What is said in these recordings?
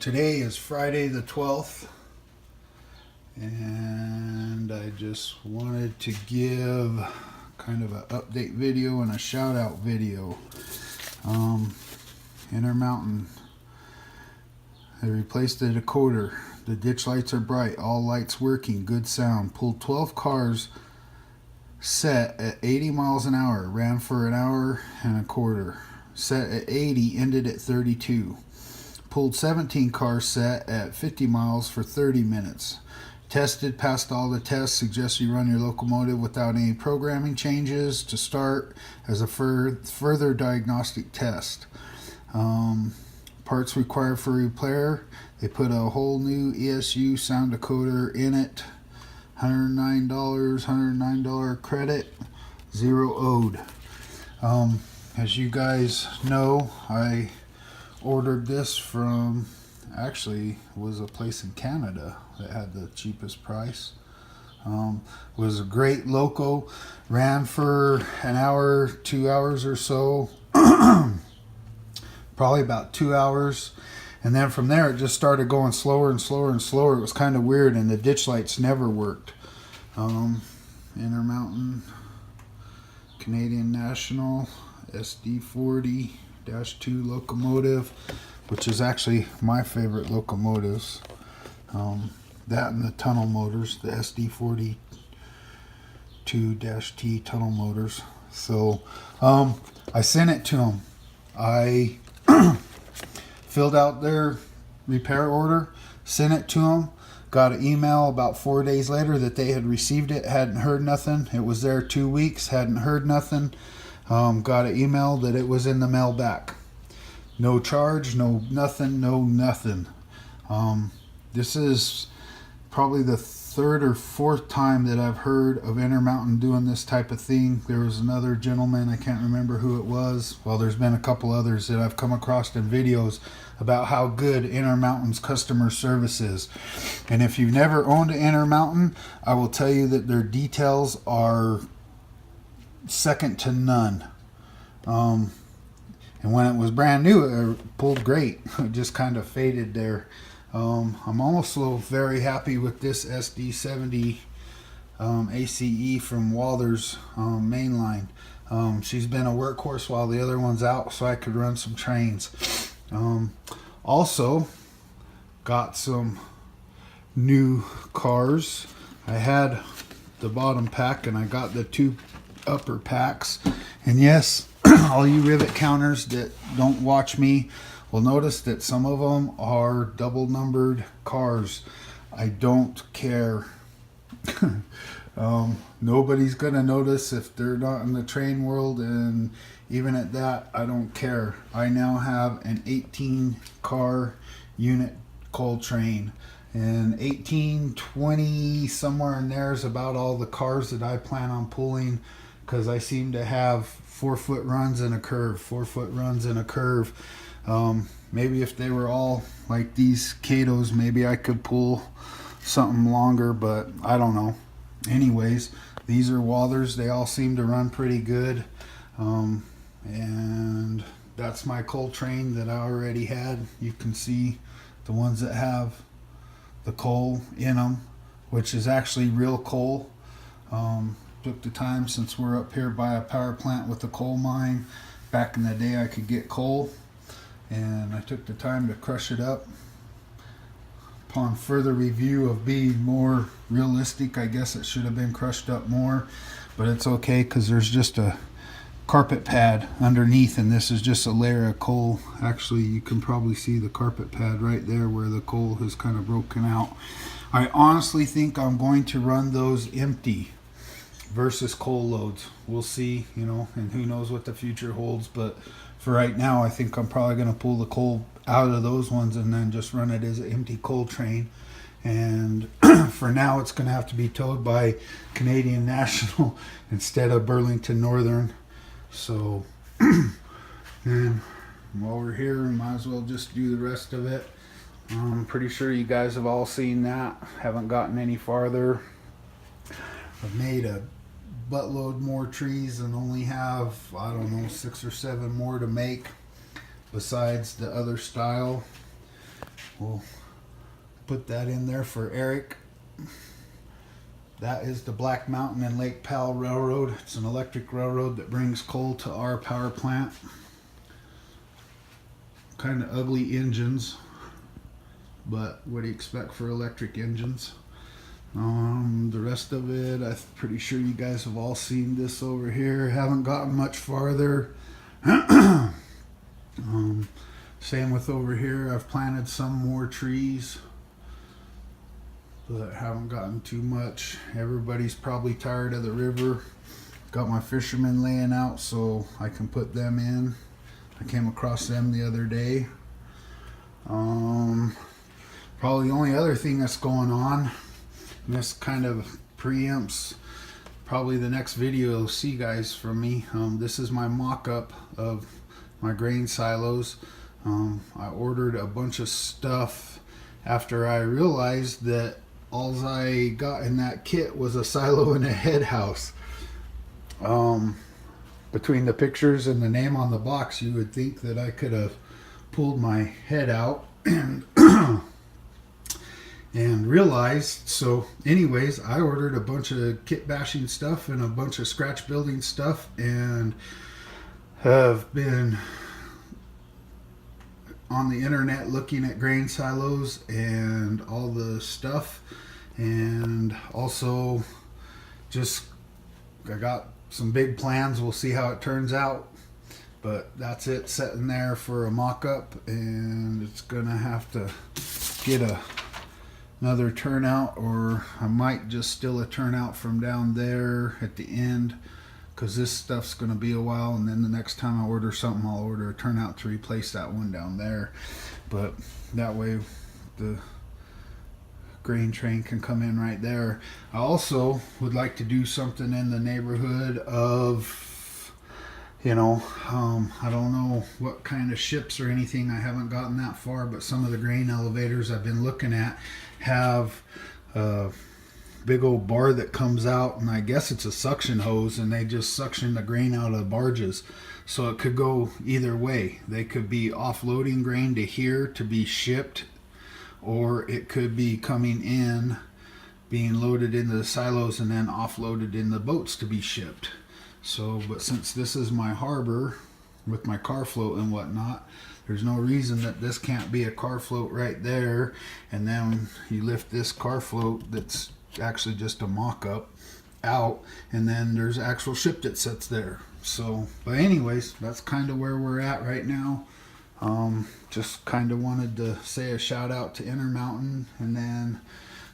Today is Friday the 12th, and I just wanted to give kind of an update video and a shout out video. Intermountain, they replaced the decoder. The ditch lights are bright, all lights working, good sound. Pulled 12 cars set at 80 miles an hour, ran for an hour and a quarter. Set at 80, ended at 32. Pulled 17 cars set at 50 miles for 30 minutes. Tested, passed all the tests. Suggest you run your locomotive without any programming changes to start as a further diagnostic test. Parts required for repair. They put a whole new ESU sound decoder in it. $109 credit, 0 owed. As you guys know, I ordered this from, actually was a place in Canada that had the cheapest price. Was a great loco, ran for an hour, 2 hours or so, probably about 2 hours, and then from there it just started going slower and slower and slower. It was kind of weird, and the ditch lights never worked. Intermountain Canadian National SD40-2 locomotive, which is actually my favorite locomotives. That and the tunnel motors, the SD42-T tunnel motors. So I sent it to them. I filled out their repair order, sent it to them, got an email about 4 days later that they had received it, hadn't heard nothing. It was there 2 weeks, hadn't heard nothing. Got an email that it was in the mail back. No charge, no nothing, no nothing. This is probably the third or fourth time that I've heard of Intermountain doing this type of thing. There was another gentleman, I can't remember who it was. Well, there's been a couple others that I've come across in videos about how good Intermountain's customer service is. And if you've never owned an Intermountain, I will tell you that their details are second to none. And when it was brand new, it pulled great. It just kind of faded there. I'm also very happy with this SD70 ACE from Walther's mainline. She's been a workhorse while the other one's out, so I could run some trains. Also got some new cars. I had the bottom pack and I got the 2 upper packs. And yes, all you rivet counters that don't watch me will notice that some of them are double numbered cars. I don't care. Nobody's gonna notice if they're not in the train world, and even at that, I don't care. I now have an 18 car unit coal train, and 18, 20, somewhere in there is about all the cars that I plan on pulling, because I seem to have 4-foot runs and a curve, 4-foot runs and a curve. Maybe if they were all like these Katos, maybe I could pull something longer, but I don't know. Anyways, these are Walthers. They all seem to run pretty good. And that's my coal train that I already had. You can see the ones that have the coal in them, which is actually real coal. Took the time, since we're up here by a power plant with a coal mine. Back in the day I could get coal, and I took the time to crush it up. Upon further review of being more realistic, I guess it should have been crushed up more, but it's okay because there's just a carpet pad underneath, and this is just a layer of coal. Actually, you can probably see the carpet pad right there where the coal has kind of broken out. I honestly think I'm going to run those empty versus coal loads. We'll see, and who knows what the future holds, but for right now I think I'm probably going to pull the coal out of those ones and then just run it as an empty coal train. And for now it's going to have to be towed by Canadian National instead of Burlington Northern. So and while we're here, we might as well just do the rest of it. I'm pretty sure you guys have all seen that. Haven't gotten any farther. I've made a buttload more trees and only have, I don't know, 6 or 7 more to make besides the other style. we'll put that in there for Eric. That is the Black Mountain and Lake Powell Railroad. It's an electric railroad that brings coal to our power plant. Kind of ugly engines, but what do you expect for electric engines? The rest of it, I'm pretty sure you guys have all seen this over here. Haven't gotten much farther. Same with over here. I've planted some more trees, but haven't gotten too much. Everybody's probably tired of the river. Got my fishermen laying out so I can put them in. I came across them the other day. Probably the only other thing that's going on, and this kind of preempts probably the next video you'll see, guys, from me. This is my mock-up of my grain silos. I ordered a bunch of stuff after I realized that all I got in that kit was a silo and a head house. Between the pictures and the name on the box, you would think that I could have pulled my head out and and realized. So anyways, I ordered a bunch of kit bashing stuff and a bunch of scratch building stuff, and have been on the internet looking at grain silos and all the stuff, and also just I got some big plans. We'll see how it turns out, but that's it, sitting there for a mock-up, and it's gonna have to get another turnout, or I might just steal a turnout from down there at the end, because this stuff's gonna be a while, and then the next time I order something, I'll order a turnout to replace that one down there. But that way the grain train can come in right there. I also would like to do something in the neighborhood of, I don't know what kind of ships or anything. I haven't gotten that far, but some of the grain elevators I've been looking at have a big old bar that comes out, and I guess it's a suction hose, and they just suction the grain out of the barges. So it could go either way. They could be offloading grain to here to be shipped, or it could be coming in, being loaded into the silos, and then offloaded in the boats to be shipped. So, but since this is my harbor with my car float and whatnot, there's no reason that this can't be a car float right there, and then you lift this car float that's actually just a mock-up out, and then there's actual ship that sits there. So, but anyways, that's kind of where we're at right now. Just kind of wanted to say a shout out to Intermountain, and then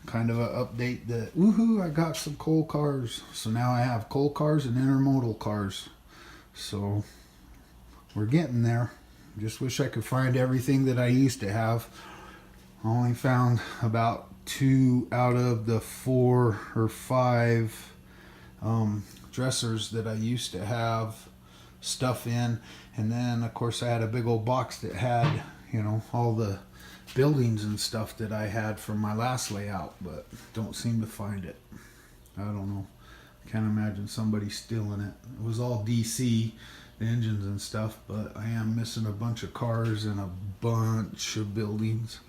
kind of an update that woohoo, I got some coal cars. So now I have coal cars and intermodal cars. So we're getting there. Just wish I could find everything that I used to have. I only found about 2 out of the 4 or 5 dressers that I used to have stuff in, and then of course I had a big old box that had all the buildings and stuff that I had from my last layout, but don't seem to find it. I don't know, can't imagine somebody stealing it. It was all DC, the engines and stuff, but I am missing a bunch of cars and a bunch of buildings.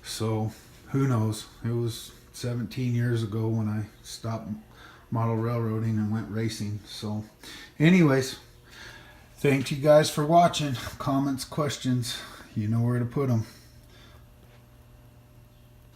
So who knows? It was 17 years ago when I stopped model railroading and went racing. So anyways, thank you guys for watching. Comments, questions, you know where to put them.